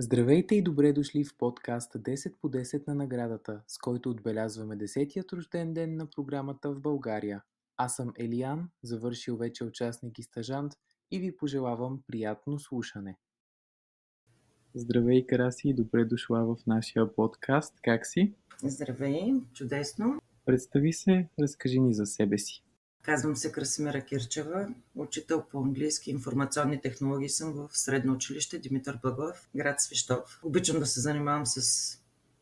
Здравейте и добре дошли в подкаста 10 по 10 на наградата, с който отбелязваме 10-тият рожден ден на програмата в България. Аз съм Елиян, завършил вече участник и стажант и ви пожелавам приятно слушане. Здравей, Краси, и добре дошла в нашия подкаст. Как си? Здравей, чудесно. Представи се, разкажи ни за себе си. Казвам се Красимира Кирчева, учител по английски и информационни технологии съм в Средно училище Димитър Благоев, град Свищов. Обичам да се занимавам с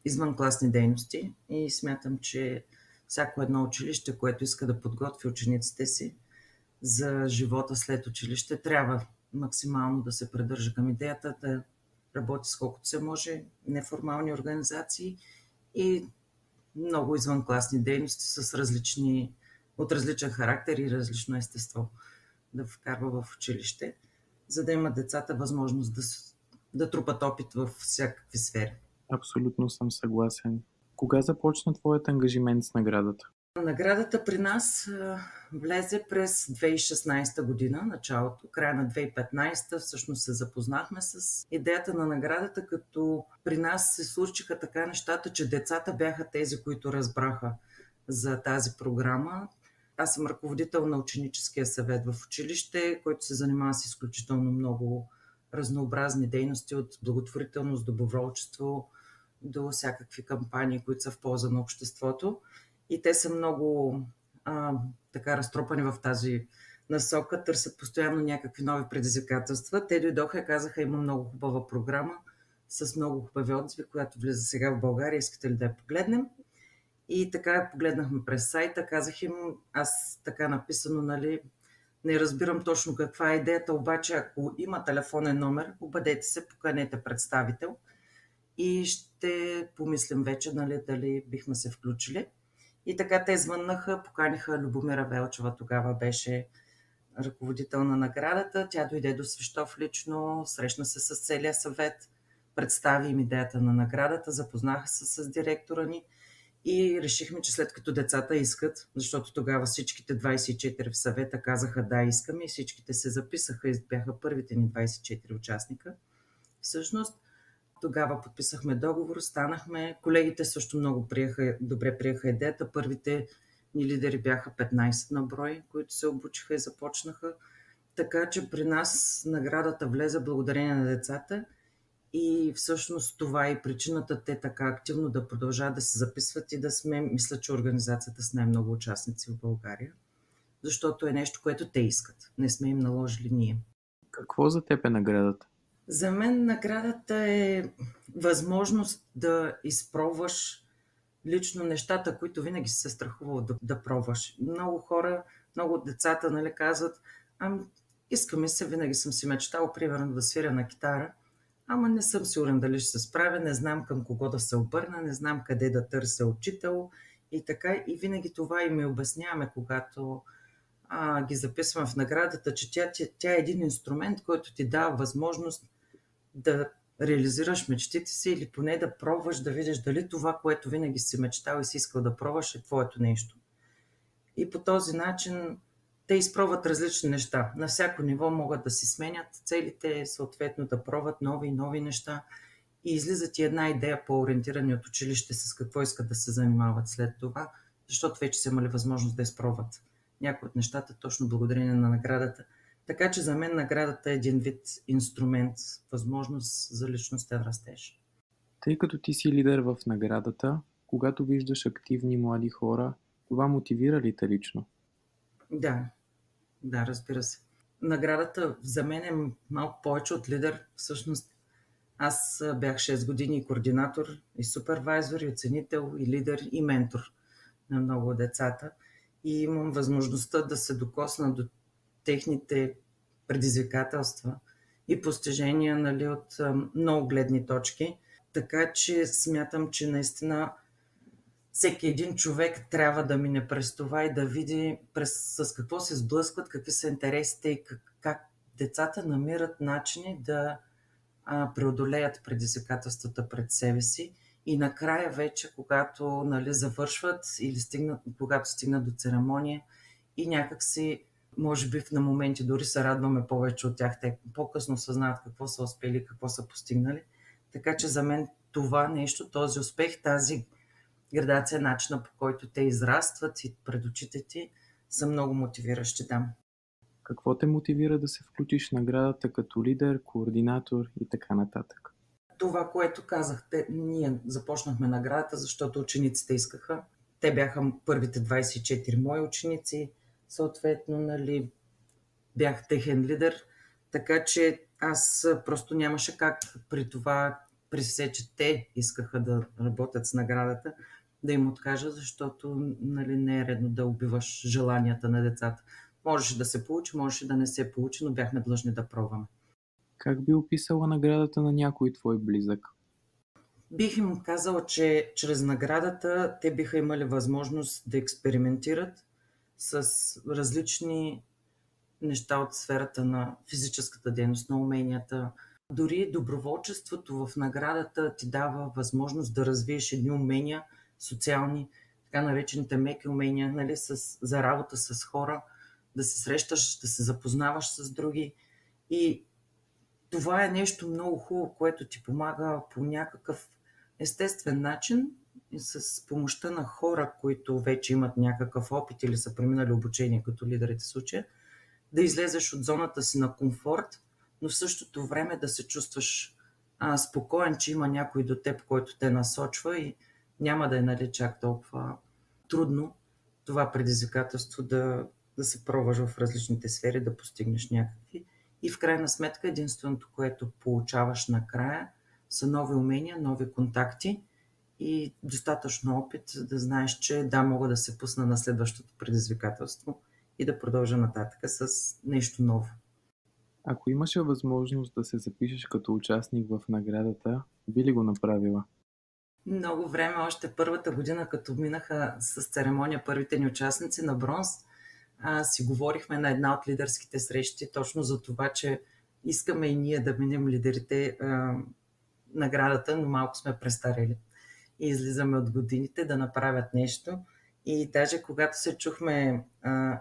извънкласни дейности и смятам, че всяко едно училище, което иска да подготви учениците си за живота след училище, трябва максимално да се придържа към идеята да работи с колкото се може неформални организации и много извънкласни дейности от различен характер и различно естество да вкарва в училище, за да имат децата възможност да трупат опит във всякакви сфери. Абсолютно съм съгласен. Кога започна твоят ангажимент с наградата? Наградата при нас влезе през 2016 година, началото, края на 2015 всъщност се запознахме с идеята на наградата, като при нас се случиха така нещата, че децата бяха тези, които разбраха за тази програма. Аз съм ръководител на ученическия съвет в училище, който се занимава с изключително много разнообразни дейности, от благотворителност, доброволчество до всякакви кампании, които са в полза на обществото. И те са много така разтропани в тази насока, търсят постоянно някакви нови предизвикателства. Те дойдоха и казаха, има много хубава програма с много хубави отзиви, която влиза сега в България, искате ли да я погледнем? И така погледнахме през сайта, казах им, аз така написано, не разбирам точно каква е идеята, обаче ако има телефонен номер, обадете се, поканете представител и ще помислим вече, дали бихме се включили. И така те звъннаха, поканиха Любомира Велчева, тогава беше ръководител на наградата. Тя дойде до Свищов лично, срещна се с целия съвет, представи им идеята на наградата, запознаха се с директора ни и решихме, че след като децата искат, защото тогава всичките 24 в съвета казаха да, искаме и всичките се записаха и бяха първите ни 24 участника. Всъщност, тогава подписахме договор, станахме. Колегите също много добре приеха идеята. Първите ни лидери бяха 15 на брой, които се обучиха и започнаха. Така че при нас наградата влезе благодарение на децата и всъщност това е и причината те така активно да продължават да се записват и да сме, мисля, че организацията с най-много участници в България, защото е нещо, което те искат. Не сме им наложили ние. Какво за теб е наградата? За мен наградата е възможност да изпробваш лично нещата, които винаги си се страхувал да пробваш. Много хора, много от децата казват, искаме се, винаги съм си мечтал, примерно да свиря на китара, ама не съм сигурен дали ще се справя, не знам към кого да се обърна, не знам къде да търся учител и така. И винаги това и ми обясняваме, когато ги записвам в наградата, че тя е един инструмент, който ти дава възможност да реализираш мечтите си или поне да пробваш да видиш дали това, което винаги си мечтал и си искал да пробваш, е твоето нещо. И по този начин те изпробват различни неща. На всяко ниво могат да си сменят целите, съответно да пробват нови и нови неща и излизат и една идея по-ориентирани от училище с какво искат да се занимават след това, защото вече са имали възможност да изпробват някои от нещата точно благодарение на наградата. Така че за мен наградата е един вид инструмент, възможност за личностен растеж. Тъй като ти си лидер в наградата, когато виждаш активни млади хора, това мотивира ли те лично? Да, разбира се. Наградата за мен е малко повече от лидер. Всъщност аз бях 6 години и координатор, и супервайзор, и оценител, и лидер, и ментор на много от децата. И имам възможността да се докосна до техните предизвикателства и постижения от много гледни точки. Така че смятам, че наистина всеки един човек трябва да мине през това и да види с какво се сблъскват, какви са интересите и как децата намират начини да преодолеят предизвикателствата пред себе си. И накрая вече, когато завършват или когато стигнат до церемония и някакси, може би на моменти дори се радваме повече от тях, те по-късно съзнават какво са успели, какво са постигнали, Така че за мен това нещо, този успех, тази градация, начина по който те израстват и пред очите ти, са много мотивиращи, да. Какво те мотивира да се включиш в наградата като лидер, координатор и така нататък? Това, което казахте, ние започнахме наградата, защото учениците искаха. Те бяха първите 24 мои ученици, съответно, нали, бях техен лидер, така че аз просто нямаше как при това, при все, че те искаха да работят с наградата, да им откажа, защото нали, не е редно да убиваш желанията на децата. Можеше да се получи, можеше да не се получи, но бяхме длъжни да пробваме. Как би описала наградата на някой твой близък? Бих им казала, че чрез наградата те биха имали възможност да експериментират с различни неща от сферата на физическата дейност, на уменията. Дори доброволчеството в наградата ти дава възможност да развиеш едни умения, социални, така наречените меки умения, нали, за работа с хора, да се срещаш, да се запознаваш с други. И това е нещо много хубаво, което ти помага по някакъв естествен начин и с помощта на хора, които вече имат някакъв опит или са преминали обучение като лидерите в случая, да излезеш от зоната си на комфорт, но в същото време да се чувстваш спокоен, че има някой до теб, който те насочва и няма да е нали, чак толкова трудно това предизвикателство да се пробваш в различните сфери, да постигнеш някакви. И в крайна сметка единственото, което получаваш накрая, са нови умения, нови контакти и достатъчно опит да знаеш, че да, мога да се пусна на следващото предизвикателство и да продължа нататък с нещо ново. Ако имаше възможност да се запишеш като участник в наградата, би ли го направила? Много време, още първата година, като минаха с церемония първите ни участници на бронз, си говорихме на една от лидерските срещи точно за това, че искаме и ние да минем лидерите наградата, но малко сме престарели и излизаме от годините да направят нещо. И даже когато се чухме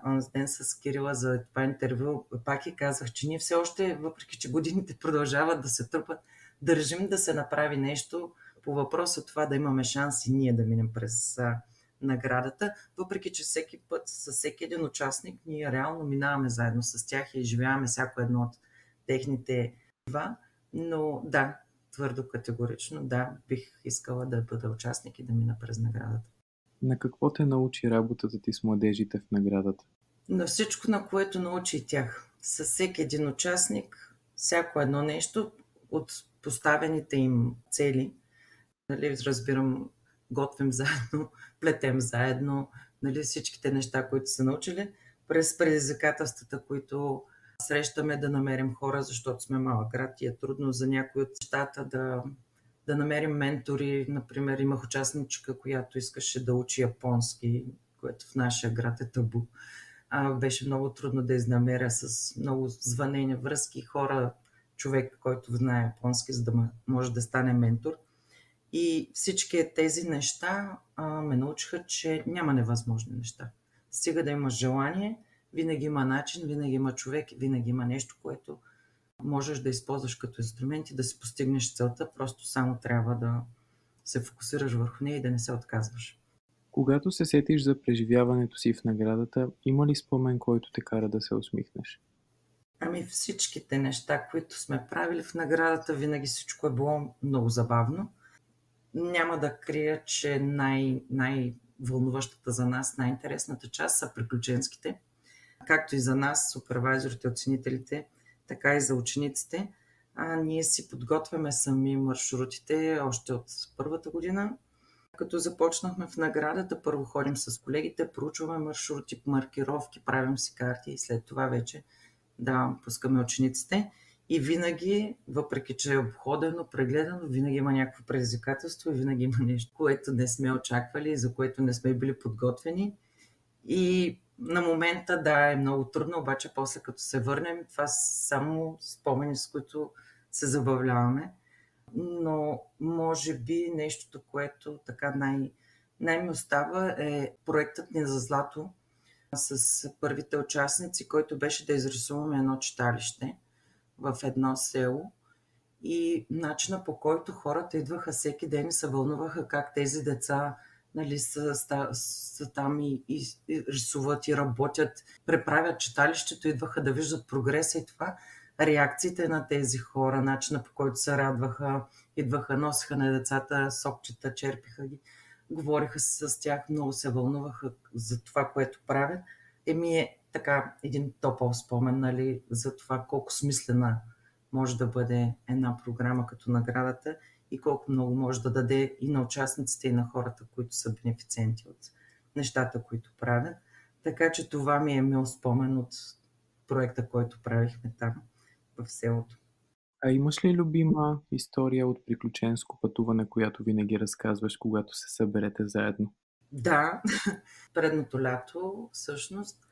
онзи ден с Кирила за това интервю, пак и казах, че ние все още, въпреки че годините продължават да се трупат, държим да се направи нещо по въпроса това да имаме шанс и ние да минем през наградата, въпреки че всеки път с всеки един участник ние реално минаваме заедно с тях и изживяваме всяко едно от техните нива, но да, твърдо категорично, да, бих искала да бъда участник и да мина през наградата. На какво те научи работата ти с младежите в наградата? На всичко, на което научи и тях. С всеки един участник, всяко едно нещо от поставените им цели, нали, разбирам, готвим заедно, плетем заедно, нали, всичките неща, които са научили, през предизвикателствата, които срещаме да намерим хора, защото сме малък град и е трудно за някои от нещата да намерим ментори. Например, имах участничка, която искаше да учи японски, което в нашия град е табу. Беше много трудно да изнамеря с много звънения, връзки, хора, човек, който знае японски, за да може да стане ментор. И всички тези неща ме научиха, че няма невъзможни неща. Стига да имаш желание, винаги има начин, винаги има човек, винаги има нещо, което можеш да използваш като инструмент и да си постигнеш целта, просто само трябва да се фокусираш върху нея и да не се отказваш. Когато се сетиш за преживяването си в наградата, има ли спомен, който те кара да се усмихнеш? Ами всичките неща, които сме правили в наградата, винаги всичко е било много забавно. Няма да крия, че най-вълнуващата за нас, най-интересната част са приключенските. Както и за нас, супервайзорите, оценителите, така и за учениците. Ние си подготвяме сами маршрутите още от първата година. Като започнахме в наградата, първо ходим с колегите, проучваме маршрути, маркировки, правим си карти и след това вече да пускаме учениците. И винаги, въпреки че е обходено, прегледано, винаги има някакво предизвикателство и винаги има нещо, което не сме очаквали, за което не сме били подготвени. И на момента, да, е много трудно, обаче после като се върнем, това са само спомени, с които се забавляваме. Но може би нещото, което така най-ми остава е проектът ни за злато с първите участници, който беше да изрисуваме едно читалище в едно село. и начина, по който хората идваха всеки ден и се вълнуваха как тези деца, нали, са там и рисуват и работят, преправят читалището, идваха да виждат прогреса и това. Реакциите на тези хора, начина, по който се радваха, идваха, носиха на децата сокчета, черпиха ги, говориха с тях, много се вълнуваха за това, което правят. Ми е така един топъл спомен, нали, за това колко смислена може да бъде една програма като наградата и колко много може да даде и на участниците, и на хората, които са бенефициенти от нещата, които правят. Така че това ми е мил спомен от проекта, който правихме там в селото. А имаш ли любима история от приключенско пътуване, която винаги разказваш, когато се съберете заедно? Да, предното лято всъщност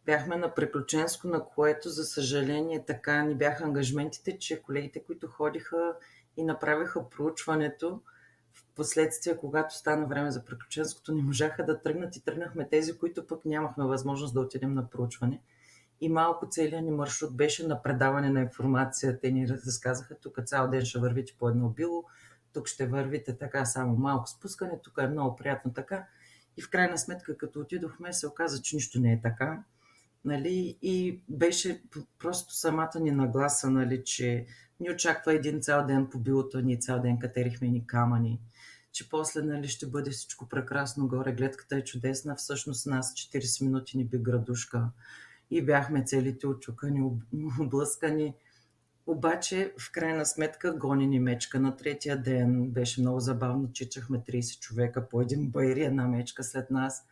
бяхме на приключенско, на което, за съжаление, така ни бяха ангажментите, че колегите, които ходиха и направиха проучването, в последствие, когато стана време за приключенското, не можаха да тръгнат и тръгнахме тези, които пък нямахме възможност да отидем на проучване. И малко целият ни маршрут беше на предаване на информация. Те ни разказаха, тук цял ден ще вървите по едно било, тук ще вървите така само малко спускане, тук е много приятно така. И в крайна сметка, като отидохме, се оказа, че нищо не е така. Нали? И беше просто самата ни нагласа, нали, че ни очаква един цял ден по билото, ние цял ден катерихме ни камъни, че после, нали, ще бъде всичко прекрасно горе, гледката е чудесна, всъщност нас 40 минути ни би градушка и бяхме целите очукани, облъскани. Обаче, в крайна сметка, гони ни мечка на третия ден. Беше много забавно, чичахме 30 човека по един байри, една мечка след нас.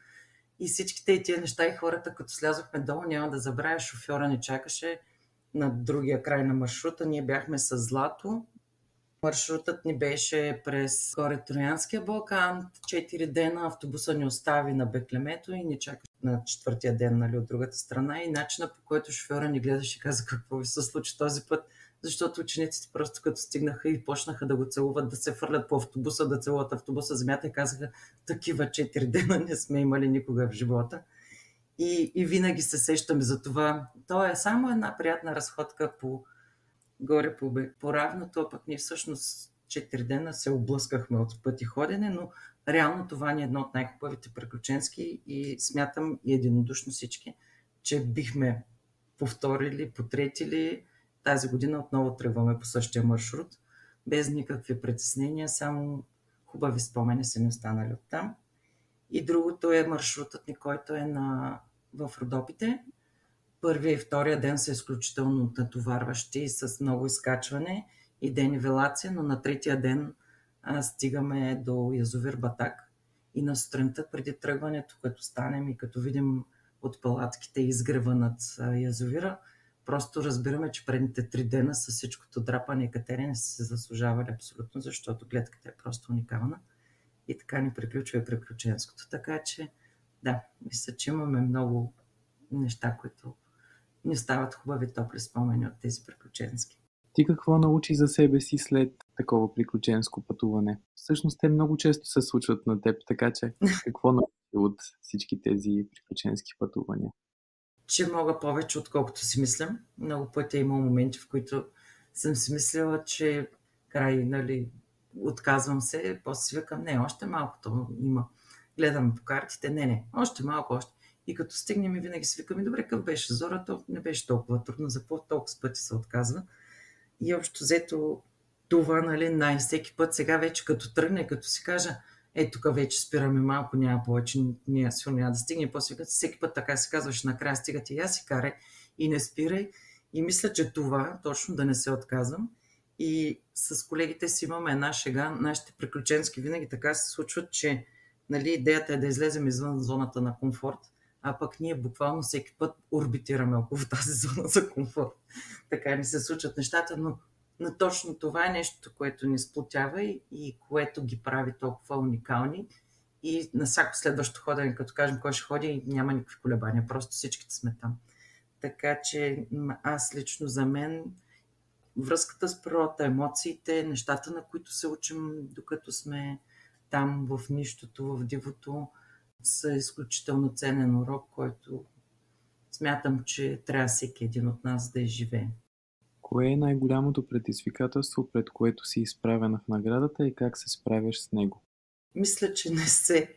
И всичките и тия неща и хората, като слязохме долу, няма да забравя, шофьора ни чакаше на другия край на маршрута. Ние бяхме с Злато. Маршрутът ни беше през горе Троянския Балкан. 4 дена автобуса ни остави на Беклемето и ни чакаше на четвъртия ден, нали, от другата страна. И начинът, по който шофьора ни гледаше и каза какво ви се случи този път, защото учениците просто като стигнаха и почнаха да го целуват, да се фърлят по автобуса, да целуват автобуса земята и казаха, такива 4 дена не сме имали никога в живота. И винаги се сещаме за това. То е само една приятна разходка горе по равното, а пък ние всъщност 4 дена се облъскахме от пъти ходене, но реално това ни е едно от най-хубавите приключенски и смятам и единодушно всички, че бихме повторили, потретили. Тази година отново тръгваме по същия маршрут, без никакви притеснения, само хубави спомени са ни останали оттам. И другото е маршрутът ни, който е в Родопите. Първия и втория ден са изключително натоварващи с много изкачване и денивелация, но на третия ден стигаме до язовир Батак и на сутринта преди тръгването, като станем и като видим от палатките изгрева над язовира, просто разбираме, че предните 3 дена с всичкото драпане и катерене са се заслужавали абсолютно, защото гледката е просто уникална. И така ни приключва и приключенското. Така че, да, мисля, че имаме много неща, които ни стават хубави топли спомени от тези приключенски. Ти какво научи за себе си след такова приключенско пътуване? Всъщност те много често се случват на теб, така че какво научи от всички тези приключенски пътувания? Че мога повече, отколкото си мисля. Много пъти е имал моменти, в които съм си мислила, че край, нали, отказвам се, после си викам, не, още малко то има. Гледам по картите, не, още малко, още. И като стигнем и винаги си викам, добре, къв беше Зора, то не беше толкова трудно, за толкова пъти се отказва. И общо взето това, нали, най-всеки път сега вече като тръгне, като си кажа, тук вече спираме малко, няма повече, ние сигурно няма да стигне. После всеки път така се казваш, накрая стигате и аз си карай и не спирай. И мисля, че това, точно да не се отказвам. И с колегите си имаме една шега, нашите приключенски винаги така се случват, че, нали, идеята е да излезем извън зоната на комфорт, а пък ние буквално всеки път орбитираме около тази зона за комфорт. Така ни се случват нещата, но точно това е нещо, което ни сплотява и което ги прави толкова уникални. И на всяко следващо ходене, като кажем кой ще ходи, няма никакви колебания, просто всичките сме там. Така че аз лично, за мен, връзката с природата, емоциите, нещата, на които се учим, докато сме там в нищото, в дивото, са изключително ценен урок, който смятам, че трябва всеки един от нас да изживее. Кое е най-голямото предизвикателство, пред което си изправена в наградата и как се справяш с него? Мисля, че не се.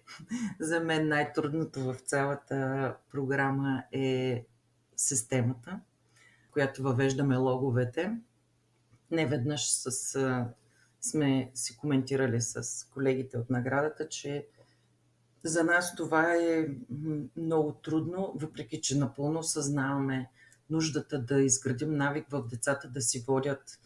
За мен най-трудното в цялата програма е системата, в която въвеждаме логовете. Не веднъж сме си коментирали с колегите от наградата, че за нас това е много трудно, въпреки че напълно съзнаваме нуждата да изградим навик в децата да си водят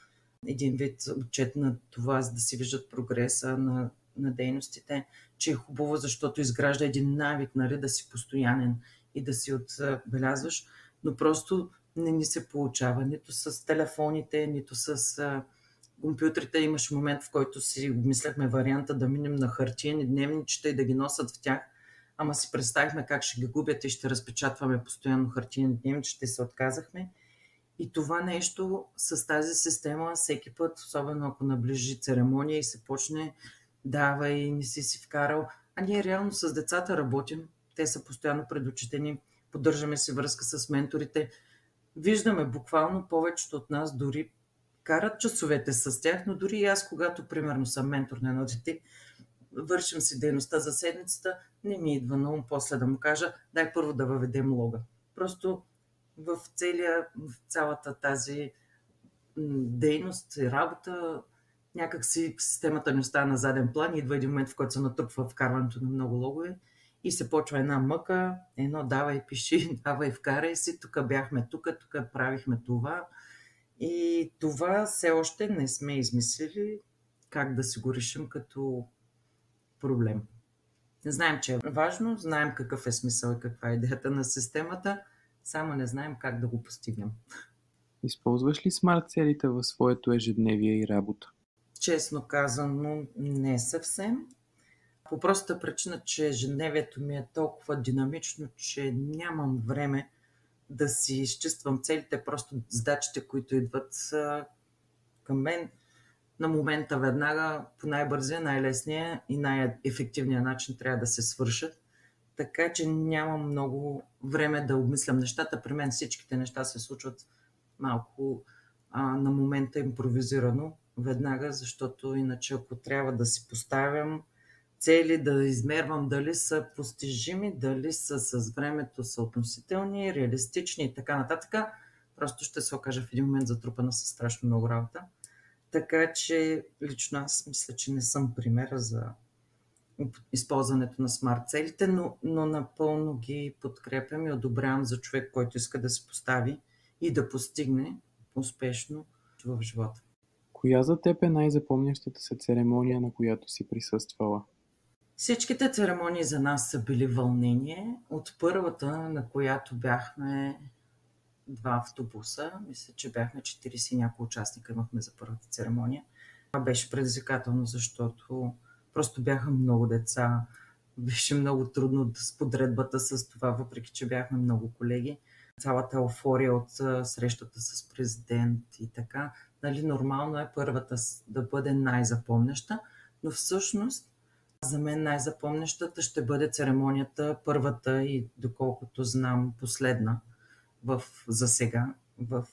един вид отчет на това, за да си виждат прогреса на дейностите, че е хубаво, защото изгражда един навик, нали, да си постоянен и да си отбелязваш, но просто не ни се получава нито с телефоните, нито с компютрите. Имаше момент, в който си обмисляхме варианта да минем на хартиени дневничета и да ги носят в тях, ама си представихме как ще ги губят и ще разпечатваме постоянно хартиени дневничета и се отказахме. И това нещо с тази система всеки път, особено ако наближи церемония и се почне давай, не си вкарал. А ние реално с децата работим, те са постоянно пред очите ни, поддържаме си връзка с менторите. Виждаме буквално повечето от нас дори карат часовете с тях, но дори и аз, когато примерно съм ментор на едно дете, вършим си дейността за седмицата, не ми идва на ум после да му кажа, дай първо да въведем лога. Просто в цялата тази дейност и работа някак си системата ни остава на заден план и идва един момент, в който се натрупва вкарването на много логове и се почва една мъка, едно давай пиши, давай вкарай си, тук бяхме, тук правихме това. И това все още не сме измислили как да си го решим като проблем. Знаем, че е важно, знаем какъв е смисъл и каква е идеята на системата, само не знаем как да го постигнем. Използваш ли смарт целите в своето ежедневие и работа? Честно казано, не съвсем. По простата причина, че ежедневието ми е толкова динамично, че нямам време да си изчиствам целите, просто задачите, които идват към мен на момента веднага по най-бързия, най-лесния и най-ефективния начин трябва да се свършат. Така че нямам много време да обмислям нещата. При мен всичките неща се случват малко на момента импровизирано веднага, защото иначе ако трябва да си поставям цели, да измервам дали са постижими, дали са с времето съотносителни, реалистични и така нататък, просто ще се окажа в един момент затрупана със страшно много работа. Така че лично аз мисля, че не съм примера за използването на смарт целите, но напълно ги подкрепям и одобрявам за човек, който иска да се постави и да постигне успешно в живота. Коя за теб е най-запомнящата се церемония, на която си присъствала? Всичките церемонии за нас са били вълнение. От първата, на която бяхме 2 автобуса, мисля, че бяхме 40 и няколко участника имахме за първата церемония. Това беше предизвикателно, защото просто бяха много деца. Беше много трудно с подредбата с това, въпреки че бяхме много колеги. Цялата еуфория от срещата с президент и така. Нали, нормално е първата да бъде най-запомняща, но всъщност за мен най-запомнящата ще бъде церемонията, първата и доколкото знам последна за сега, в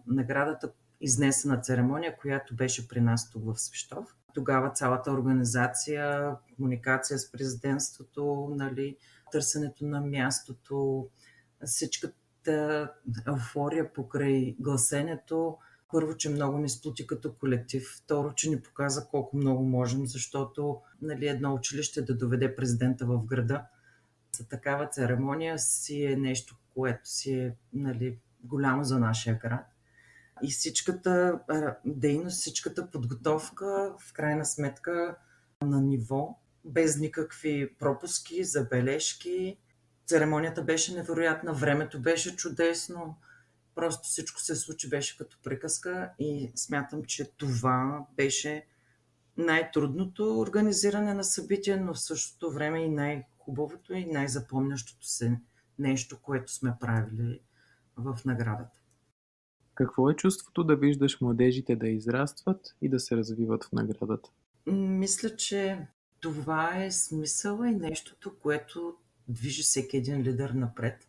наградата изнесена церемония, която беше при нас тук в Свищов. Тогава цялата организация, комуникация с президентството, нали, търсенето на мястото, всичката еуфория покрай гласенето. Първо, че много ни сплути като колектив. Второ, че ни показа колко много можем, защото нали, едно училище да доведе президента в града за такава церемония си е нещо, което си е нали, голямо за нашия град. И всичката дейност, всичката подготовка, в крайна сметка на ниво, без никакви пропуски, забележки. Церемонията беше невероятна, времето беше чудесно. Просто всичко се случи, беше като приказка и смятам, че това беше най-трудното организиране на събитие, но в същото време и най-хубавото и най-запомнящото се нещо, което сме правили в наградата. Какво е чувството да виждаш младежите да израстват и да се развиват в наградата? Мисля, че това е смисъла и нещото, което движи всеки един лидер напред.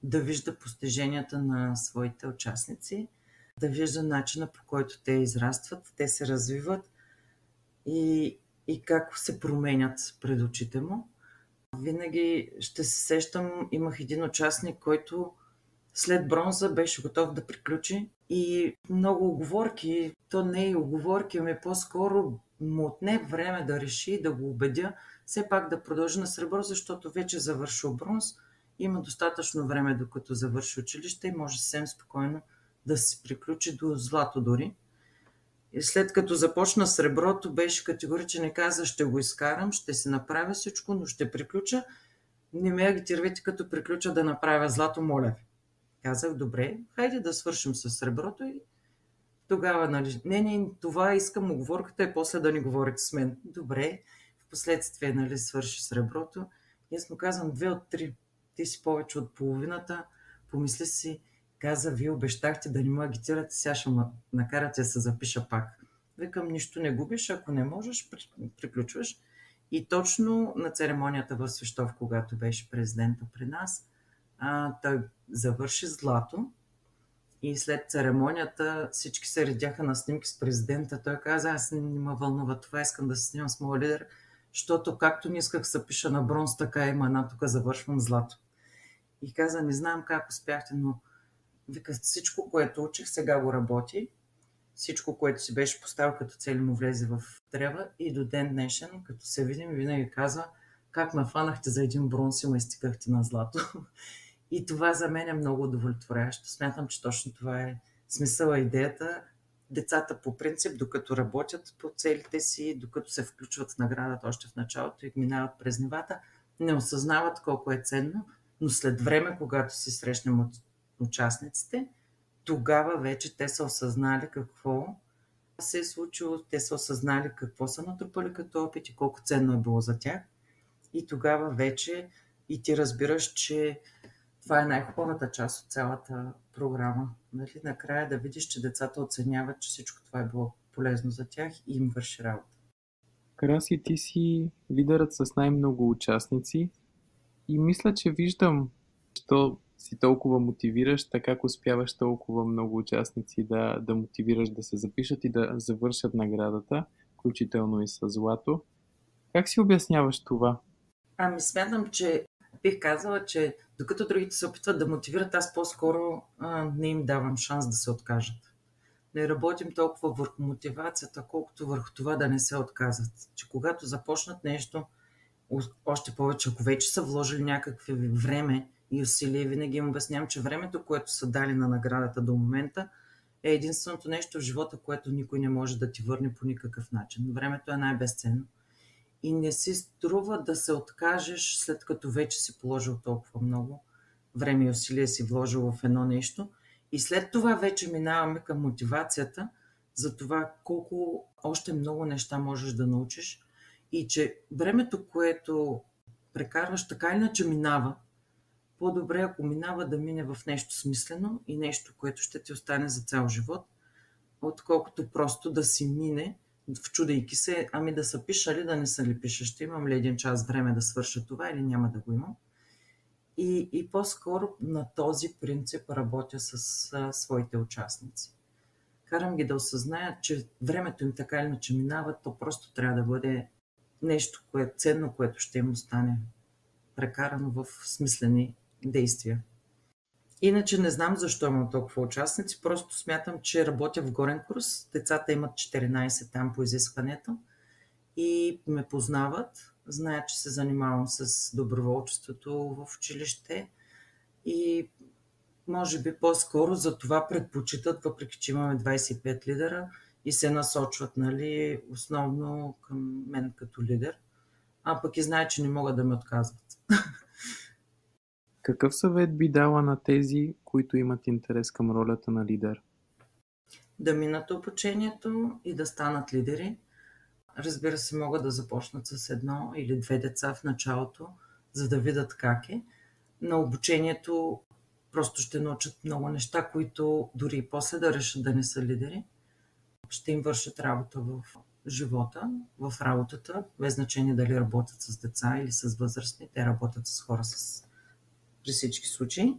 Да вижда постиженията на своите участници, да вижда начина, по който те израстват, те се развиват и как се променят пред очите му. Винаги ще се сещам, имах един участник, който след бронза беше готов да приключи и много уговорки, то не е уговорки, ами по-скоро му отне време да реши, да го убедя, все пак да продължи на сребро, защото вече завършил бронз, има достатъчно време докато завърши училище и може съвсем спокойно да се приключи до злато дори. И след като започна среброто, беше категоричен и каза, ще го изкарам, ще си направя всичко, но ще приключа. Не ме агитирайте като приключа да направя злато, моля ви. Казах, добре, хайде да свършим с среброто и тогава, нали, не, това искам, уговорката е после да не говорите с мен. Добре, в последствие, нали, свърши среброто. И аз му казвам 2 от 3, ти си повече от половината, помисли си, каза, вие обещахте да не ме агитирате, сега ще ме накарате да се запиша пак. Викам, нищо не губиш, ако не можеш, приключваш. И точно на церемонията в Свищов, когато беше президента при нас, той завърши злато и след церемонията всички се редяха на снимки с президента. Той каза, аз не ме вълнува това, искам да се снимам с моя лидер, защото както не исках се пиша на бронз, така има една, тук завършвам злато. И каза, не знам как успяхте, но вика, всичко, което учих, сега го работи. Всичко, което си беше поставил като цели, му влезе в трева и до ден днешен, като се видим, винаги казва, как ме фанахте за един бронз и ме стигахте на злато. И това за мен е много удовлетворящо. Смятам, че точно това е смисъла, идеята. Децата по принцип, докато работят по целите си, докато се включват в наградата още в началото и минават през нивата, не осъзнават колко е ценно, но след време, когато си срещнем от участниците, тогава вече те са осъзнали какво се е случило, те са осъзнали какво са натрупали като опит и колко ценно е било за тях. И тогава вече и ти разбираш, че това е най-хубавата част от цялата програма. Нали? Накрая да видиш, че децата оценяват, че всичко това е било полезно за тях и им върши работа. Краси, ти си лидерът с най-много участници и мисля, че виждам, що си толкова мотивираш, така как успяваш толкова много участници да мотивираш да се запишат и да завършат наградата, включително и с злато. Как си обясняваш това? Смятам, че бих казала, че докато другите се опитват да мотивират, аз по-скоро не им давам шанс да се откажат. Не работим толкова върху мотивацията, колкото върху това да не се отказват. Че когато започнат нещо, още повече, ако вече са вложили някакви време и усилия, винаги им обяснявам, че времето, което са дали на наградата до момента, е единственото нещо в живота, което никой не може да ти върне по никакъв начин. Времето е най-безценно. И не си струва да се откажеш, след като вече си положил толкова много време и усилия си вложил в едно нещо. И след това вече минаваме към мотивацията за това колко още много неща можеш да научиш и че времето, което прекарваш, така или иначе минава. По-добре, ако минава, да мине в нещо смислено и нещо, което ще ти остане за цял живот, отколкото просто да си мине, вчудейки се, да са пиша ли, да не са ли пиша, ще имам ли един час време да свърша това или няма да го имам. И по-скоро на този принцип работя с своите участници. Карам ги да осъзнаят, че времето им така или иначе минава, то просто трябва да бъде нещо ценно, което ще им остане прекарано в смислени действия. Иначе не знам защо имам толкова участници, просто смятам, че работя в горен курс. Децата имат 14 там по изискването и ме познават, знаят, че се занимавам с доброволчеството в училище и може би по-скоро за това предпочитат, въпреки че имаме 25 лидера и се насочват, нали, основно към мен като лидер, пък и знаят, че не могат да ме отказват. Какъв съвет би дала на тези, които имат интерес към ролята на лидер? Да минат обучението и да станат лидери. Разбира се, могат да започнат с 1 или 2 деца в началото, за да видят как е. На обучението просто ще научат много неща, които дори и после да решат да не са лидери, ще им вършат работа в живота, в работата, без значение дали работят с деца или с възрастни. Те работят с хора при всички случаи.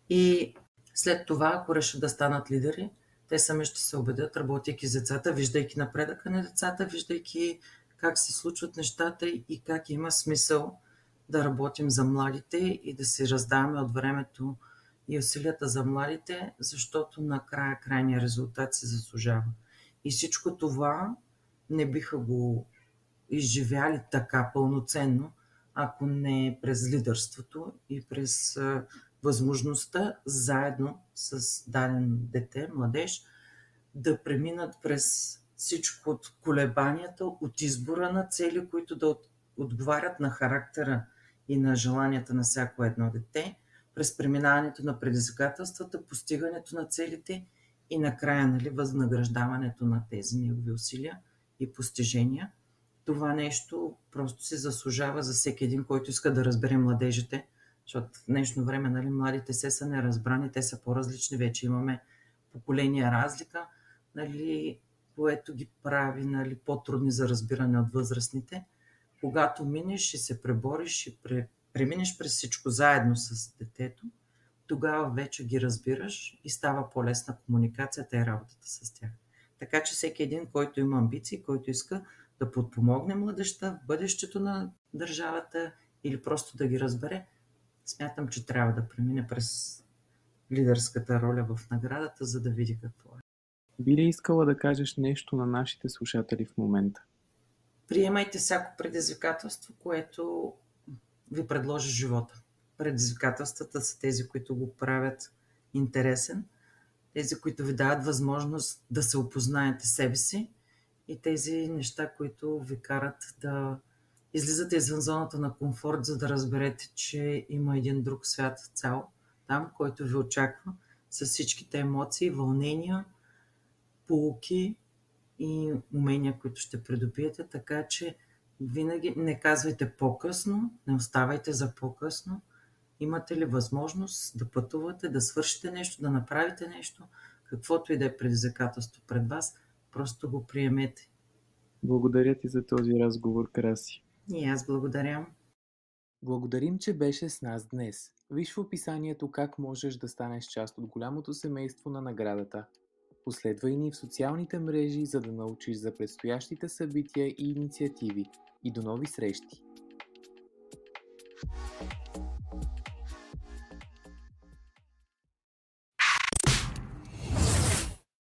И след това, ако решат да станат лидери, те сами ще се убедят, работейки с децата, виждайки напредъка на децата, виждайки как се случват нещата и как има смисъл да работим за младите и да си раздаваме от времето и усилията за младите, защото накрая крайният резултат се заслужава. И всичко това не биха го изживяли така пълноценно, ако не през лидерството и през възможността заедно с даден дете, младеж, да преминат през всичко от колебанията, от избора на цели, които да отговарят на характера и на желанията на всяко едно дете, през преминаването на предизвикателствата, постигането на целите и накрая възнаграждаването на тези негови усилия и постижения. Това нещо просто се заслужава за всеки един, който иска да разбере младежите, защото в днешно време младите са неразбрани, те са по-различни, вече имаме поколения разлика, което ги прави по-трудни за разбиране от възрастните. Когато минеш и се пребориш и преминеш през всичко заедно с детето, тогава вече ги разбираш и става по-лесна комуникацията и работата с тях. Така че всеки един, който има амбиции, който иска да подпомогне младежта в бъдещето на държавата или просто да ги разбере, смятам, че трябва да премине през лидерската роля в наградата, за да види какво е. Би ли искала да кажеш нещо на нашите слушатели в момента? Приемайте всяко предизвикателство, което ви предложи живота. Предизвикателствата са тези, които го правят интересен, тези, които ви дават възможност да се опознаете себе си и тези неща, които ви карат да излизате извън зоната на комфорт, за да разберете, че има един друг свят цял там, който ви очаква с всичките емоции, вълнения, поуки и умения, които ще придобиете, така че винаги не казвайте по-късно, не оставайте за по-късно. Имате ли възможност да пътувате, да свършите нещо, да направите нещо, каквото и да е предизвикателство пред вас, просто го приемете. Благодаря ти за този разговор, Краси. И аз благодаря. Благодарим, че беше с нас днес. Виж в описанието как можеш да станеш част от голямото семейство на наградата. Последвай ни в социалните мрежи, за да научиш за предстоящите събития и инициативи. И до нови срещи!